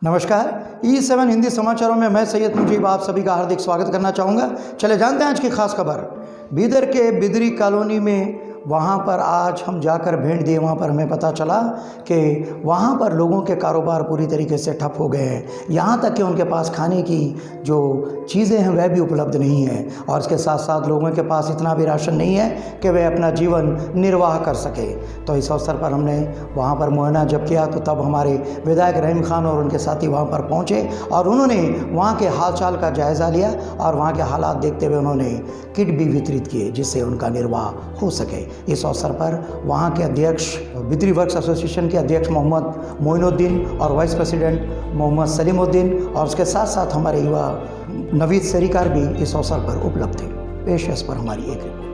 नमस्कार, E7 हिंदी समाचारों में मैं सैयद मुजीब आप सभी का हार्दिक स्वागत करना चाहूँगा। चले जानते हैं आज की खास खबर। बीदर के बिदरी कॉलोनी में वहाँ पर आज हम जाकर भेंट दिए। वहाँ पर हमें पता चला कि वहाँ पर लोगों के कारोबार पूरी तरीके से ठप हो गए हैं। यहाँ तक कि उनके पास खाने की जो चीज़ें हैं वह भी उपलब्ध नहीं है और इसके साथ साथ लोगों के पास इतना भी राशन नहीं है कि वे अपना जीवन निर्वाह कर सके। तो इस अवसर पर हमने वहाँ पर मुआयना जब किया तो तब हमारे विधायक रहीम खान और उनके साथी वहाँ पर पहुँचे और उन्होंने वहाँ के हाल चाल का जायज़ा लिया और वहाँ के हालात देखते हुए उन्होंने किट भी वितरित किए जिससे उनका निर्वाह हो सके। इस अवसर पर वहाँ के अध्यक्ष बिदरी वर्क्स एसोसिएशन के अध्यक्ष मोहम्मद मोइनुद्दीन और वाइस प्रेसिडेंट मोहम्मद सलीमुद्दीन और उसके साथ साथ हमारे युवा नवीद सरीकार भी इस अवसर पर उपलब्ध थे। पेश है इस पर हमारी एक रिपोर्ट।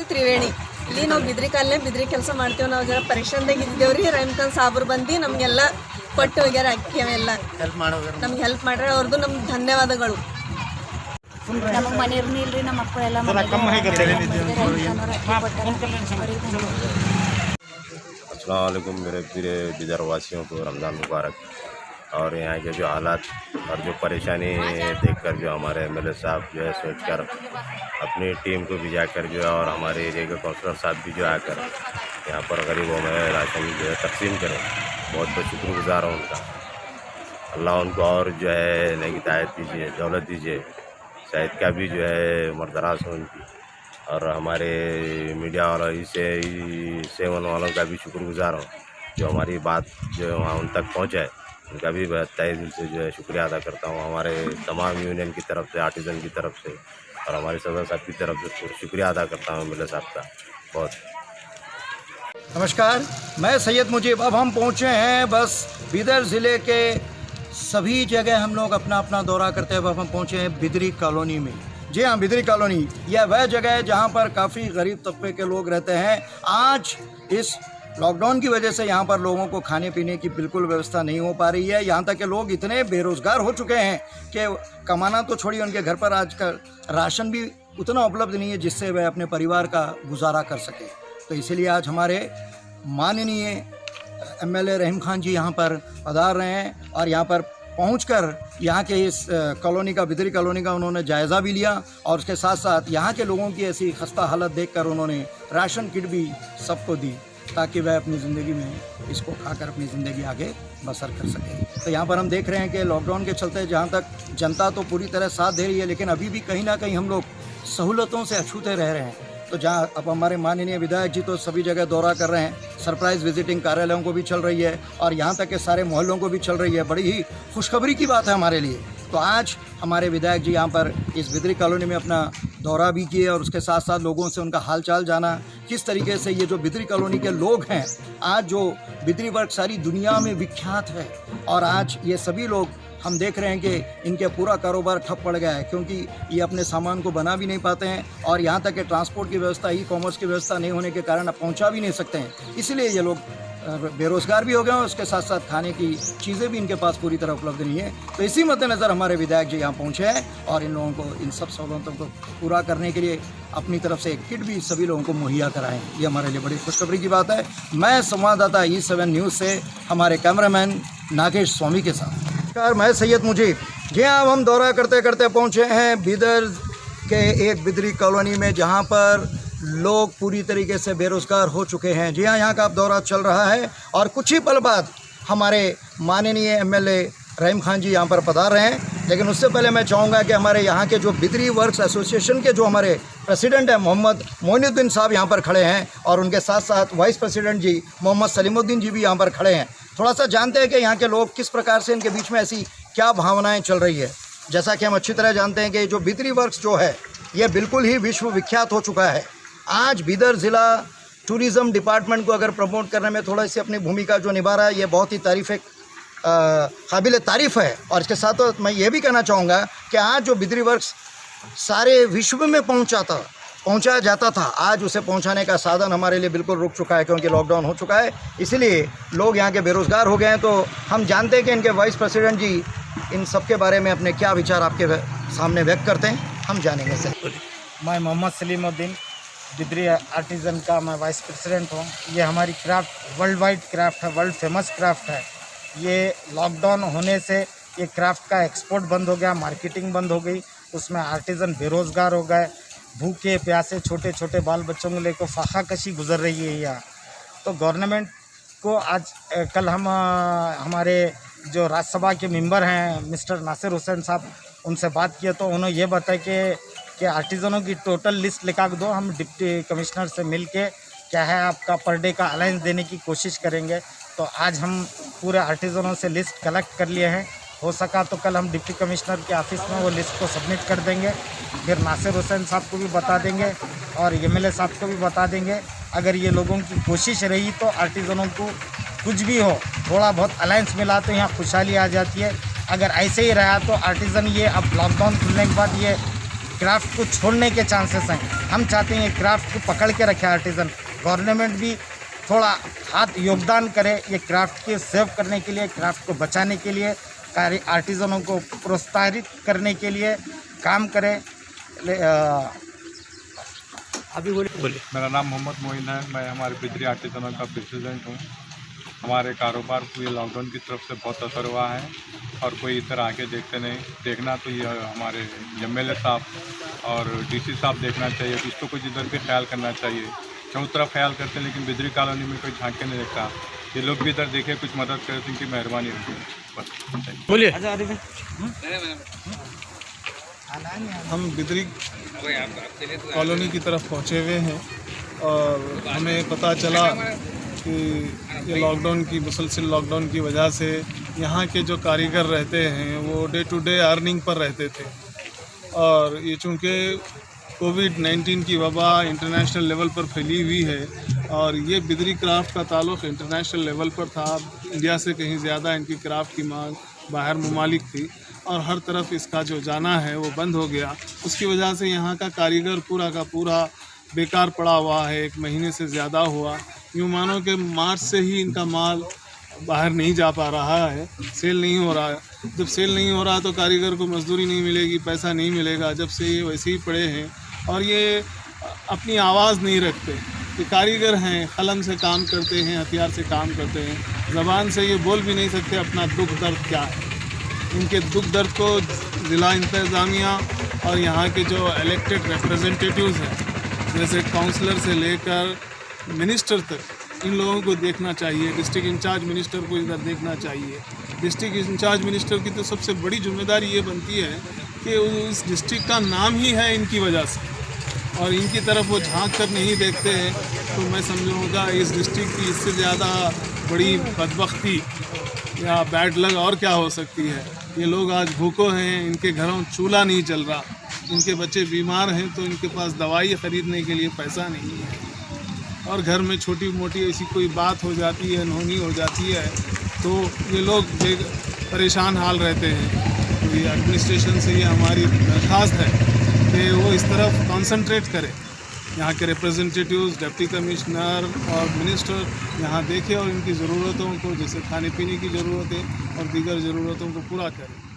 ತ್ರಿವೇಣಿ ಇಲ್ಲಿ ನಾವು ಬಿದ್ರಿ ಕಾಲನೇ ಬಿದ್ರಿ ಕೆಲಸ ಮಾಡ್ತೇವೆ. ನಾವು ಜರ ಪರೀಕ್ಷೆದಾಗಿದ್ದೇವ್ರಿ. ರಹೀಮ್ ಖಾನ್ ಸಾಬ್ರು ಬಂದು ನಮಗೆಲ್ಲ ಕೊಟ್ಟು ಹೋಗ್ಯಾರ. ಅಕ್ಕಿ ಅವೆಲ್ಲ ನಮ್ಗೆ ಹೆಲ್ಪ್ ಮಾಡ್ಯಾರ. ಅವ್ರದ್ದು ನಮ್ಗೆ ಧನ್ಯವಾದಗಳು. ನಮಗೆ ಮನೆ ಇಲ್ರಿ, ನಮ್ಮ ಮಕ್ಕಳೆಲ್ಲ अस्सलाम वालेकुम मेरे पूरे बिदर वासियों को रमज़ान मुबारक। और यहाँ के जो हालात और जो परेशानी देखकर जो हमारे एमएलए साहब जो है सोचकर अपनी टीम को भी जाकर जो है और हमारे एरिया के काउंसलर साहब भी जो आकर यहाँ पर गरीबों में राशन जो है तकसीम करें, बहुत बहुत शुक्रगुजार हूँ उनका। अल्लाह उनको और जो है नई हिदायत दीजिए, दौलत दीजिए। शायद का भी जो है मरदराज हो उनकी। और हमारे मीडिया वालों से 7 वालों का भी शुक्रगुजार हूँ जो हमारी बात जो है वहाँ उन तक पहुँचाए। उनका भी तहे दिल से जो है शुक्रिया अदा करता हूँ। हमारे तमाम यूनियन की तरफ से, आर्टिजन की तरफ से और हमारे सदस्य साहब की तरफ से शुक्रिया अदा करता हूँ एमएलए साहब का बहुत। नमस्कार, मैं सैयद मुजीब। अब हम पहुँचे हैं बस बीदर ज़िले के सभी जगह हम लोग अपना अपना दौरा करते हुए हम पहुँचे हैं बिदरी कॉलोनी में। जी हाँ, बिदरी कॉलोनी यह वह जगह है जहाँ पर काफ़ी गरीब तबके के लोग रहते हैं। आज इस लॉकडाउन की वजह से यहाँ पर लोगों को खाने पीने की बिल्कुल व्यवस्था नहीं हो पा रही है। यहाँ तक कि लोग इतने बेरोज़गार हो चुके हैं कि कमाना तो छोड़िए, उनके घर पर आज का राशन भी उतना उपलब्ध नहीं है जिससे वह अपने परिवार का गुजारा कर सकें। तो इसीलिए आज हमारे माननीय एमएलए रहीम खान जी यहाँ पर पधार रहे हैं और यहाँ पर पहुंचकर यहाँ के इस कॉलोनी का, बिदरी कॉलोनी का उन्होंने जायज़ा भी लिया और उसके साथ साथ यहाँ के लोगों की ऐसी खस्ता हालत देखकर उन्होंने राशन किट भी सबको दी ताकि वह अपनी ज़िंदगी में इसको खाकर अपनी ज़िंदगी आगे बसर कर सके। तो यहाँ पर हम देख रहे हैं कि लॉकडाउन के चलते जहाँ तक जनता तो पूरी तरह साथ दे रही है, लेकिन अभी भी कहीं ना कहीं हम लोग सहूलतों से अछूते रह रहे हैं। तो जहाँ अब हमारे माननीय विधायक जी तो सभी जगह दौरा कर रहे हैं, सरप्राइज़ विजिटिंग कार्यालयों को भी चल रही है और यहाँ तक के सारे मोहल्लों को भी चल रही है। बड़ी ही खुशखबरी की बात है हमारे लिए। तो आज हमारे विधायक जी यहाँ पर इस बिदरी कॉलोनी में अपना दौरा भी किए और उसके साथ साथ लोगों से उनका हालचाल जाना, किस तरीके से ये जो बिदरी कॉलोनी के लोग हैं, आज जो बिदरी वर्ग सारी दुनिया में विख्यात है और आज ये सभी लोग हम देख रहे हैं कि इनके पूरा कारोबार ठप पड़ गया है क्योंकि ये अपने सामान को बना भी नहीं पाते हैं और यहाँ तक कि ट्रांसपोर्ट की व्यवस्था, ई कॉमर्स की व्यवस्था नहीं होने के कारण अब पहुँचा भी नहीं सकते हैं। इसलिए ये लोग बेरोज़गार भी हो गए हैं, उसके साथ साथ खाने की चीज़ें भी इनके पास पूरी तरह उपलब्ध नहीं है। तो इसी मद्देनज़र हमारे विधायक जी यहाँ पहुँचे हैं और इन लोगों को इन सब सहूलतों को पूरा करने के लिए अपनी तरफ से एक किट भी सभी लोगों को मुहैया कराएं। ये हमारे लिए बड़ी खुशखबरी की बात है। मैं संवाददाता E7 न्यूज़ से हमारे कैमरामैन नागेश स्वामी के साथ। नमस्कार, मैं सैयद मुजीब। जी हाँ, हम दौरा करते करते पहुँचे हैं बिदर के एक बिदरी कॉलोनी में, जहाँ पर लोग पूरी तरीके से बेरोज़गार हो चुके हैं। जी हाँ, यहाँ का अब दौरा चल रहा है और कुछ ही पल बाद हमारे माननीय MLA रहीम खान जी यहाँ पर पधार रहे हैं। लेकिन उससे पहले मैं चाहूँगा कि हमारे यहाँ के जो बिदरी वर्क्स एसोसिएशन के जो हमारे प्रेसिडेंट हैं मोहम्मद मोइनुद्दीन साहब यहाँ पर खड़े हैं और उनके साथ साथ वाइस प्रेसिडेंट जी मोहम्मद सलीमुद्दीन जी भी यहाँ पर खड़े हैं। थोड़ा सा जानते हैं कि यहाँ के लोग किस प्रकार से, इनके बीच में ऐसी क्या भावनाएँ चल रही है। जैसा कि हम अच्छी तरह जानते हैं कि जो बिदरी वर्क्स जो है ये बिल्कुल ही विश्व विख्यात हो चुका है। आज बिदर ज़िला टूरिज़्म डिपार्टमेंट को अगर प्रमोट करने में थोड़ा सी अपनी भूमिका जो निभा रहा है, ये बहुत ही काबिल तारीफ़ है। और इसके साथ तो मैं ये भी कहना चाहूँगा कि आज जो बिदरी वर्क्स सारे विश्व में पहुँचाया जाता था, आज उसे पहुँचाने का साधन हमारे लिए बिल्कुल रुक चुका है, क्योंकि लॉकडाउन हो चुका है। इसलिए लोग यहाँ के बेरोज़गार हो गए हैं। तो हम जानते हैं कि इनके वाइस प्रेसिडेंट जी इन सब के बारे में अपने क्या विचार आपके सामने व्यक्त करते हैं, हम जानेंगे सर। मैं मोहम्मद सलीमुद्दीन बिदरी आर्टिज़न का मैं वाइस प्रेसिडेंट हूँ। ये हमारी क्राफ्ट वर्ल्ड वाइड क्राफ्ट है, वर्ल्ड फेमस क्राफ्ट है। ये लॉकडाउन होने से ये क्राफ्ट का एक्सपोर्ट बंद हो गया, मार्केटिंग बंद हो गई, उसमें आर्टिज़न बेरोज़गार हो गए, भूखे प्यासे छोटे छोटे बाल बच्चों को लेकर फाका कशी गुजर रही है यहाँ। तो गवर्नमेंट को आज कल हम हमारे जो राज्यसभा के मेंबर हैं मिस्टर नासिर हुसैन साहब, उनसे बात किए तो उन्होंने ये बताया कि आर्टिज़नों की टोटल लिस्ट लिखा दो, हम डिप्टी कमिश्नर से मिल के क्या है आपका पर डे का अलाउंस देने की कोशिश करेंगे। तो आज हम पूरे आर्टिज़नों से लिस्ट कलेक्ट कर लिए हैं। हो सका तो कल हम डिप्टी कमिश्नर के ऑफिस में वो लिस्ट को सबमिट कर देंगे, फिर नासिर हुसैन साहब को भी बता देंगे और MLA साहब को भी बता देंगे। अगर ये लोगों की कोशिश रही तो आर्टिज़नों को कुछ भी हो, थोड़ा बहुत अलाउंस मिला तो यहाँ खुशहाली आ जाती है। अगर ऐसे ही रहा तो आर्टिज़न ये अब लॉकडाउन खुलने के बाद ये क्राफ्ट को छोड़ने के चांसेस हैं। हम चाहते हैं क्राफ्ट को पकड़ के रखे आर्टिज़न। गवर्नमेंट भी थोड़ा हाथ योगदान करे ये क्राफ्ट के सेव करने के लिए, क्राफ्ट को बचाने के लिए, आर्टिज़नों को प्रोत्साहित करने के लिए काम करे। अभी बोलिए। मेरा नाम मोहम्मद मोइन है, मैं हमारे बिदरी आर्टिज़नों का प्रेसिडेंट हूँ। हमारे कारोबार को ये लॉकडाउन की तरफ से बहुत असर हुआ है और कोई इधर आके देखना तो ये हमारे MLA साहब और DC साहब देखना चाहिए। कुछ तो कुछ इधर भी ख्याल करना चाहिए। चारों तरफ ख्याल करते हैं लेकिन बिदरी कॉलोनी में कोई झांक के नहीं देखता। ये लोग भी इधर देखे, कुछ मदद करें तो इनकी मेहरबानी होगी। बस बोलिए। हम बिदरी कॉलोनी की तरफ पहुँचे हुए हैं और हमें पता चला कि ये लॉकडाउन की मुसलसल लॉकडाउन की वजह से यहाँ के जो कारीगर रहते हैं वो day to day earning per रहते थे। और ये चूँकि कोविड-19 की वबा इंटरनेशनल लेवल पर फैली हुई है और ये बिदरी क्राफ्ट का ताल्लुक़ इंटरनेशनल लेवल पर था। इंडिया से कहीं ज़्यादा इनकी क्राफ्ट की मांग बाहर ममालिक थी और हर तरफ इसका जो जाना है वो बंद हो गया। उसकी वजह से यहाँ का कारीगर पूरा का पूरा बेकार पड़ा हुआ है। 1 महीने से ज़्यादा हुआ। यूँ मानो कि मार्च से ही इनका माल बाहर नहीं जा पा रहा है, सेल नहीं हो रहा है। जब सेल नहीं हो रहा तो कारीगर को मजदूरी नहीं मिलेगी, पैसा नहीं मिलेगा। जब से ये वैसे ही पड़े हैं और ये अपनी आवाज़ नहीं रखते। ये कारीगर हैं, कलम से काम करते हैं, हथियार से काम करते हैं, ज़बान से ये बोल भी नहीं सकते अपना दुख दर्द क्या है। इनके दुख दर्द को ज़िला इंतज़ामिया और यहाँ के जो इलेक्टेड रिप्रेजेंटेटिव्स हैं, जैसे काउंसलर से लेकर मिनिस्टर तक, इन लोगों को देखना चाहिए। डिस्ट्रिक्ट इंचार्ज मिनिस्टर को इधर देखना चाहिए। डिस्ट्रिक्ट इंचार्ज मिनिस्टर की तो सबसे बड़ी जिम्मेदारी ये बनती है कि उस डिस्ट्रिक्ट का नाम ही है इनकी वजह से, और इनकी तरफ वो झांक कर नहीं देखते हैं। तो मैं समझूँगा इस डिस्ट्रिक्ट की इससे ज़्यादा बड़ी बदबख्ती या बैड लक और क्या हो सकती है। ये लोग आज भूखों हैं, इनके घरों चूल्हा नहीं चल रहा, इनके बच्चे बीमार हैं तो इनके पास दवाई ख़रीदने के लिए पैसा नहीं है, और घर में छोटी मोटी ऐसी कोई बात हो जाती है, अनहोनी हो जाती है तो ये लोग परेशान हाल रहते हैं। तो ये एडमिनिस्ट्रेशन से ये हमारी दरख्वास्त है कि वो इस तरफ कंसंट्रेट करे यहाँ के रिप्रेजेंटेटिव्स, डिप्टी कमिश्नर और मिनिस्टर यहाँ देखें और इनकी ज़रूरतों को, जैसे खाने पीने की ज़रूरतें और दीगर ज़रूरतों को पूरा करें।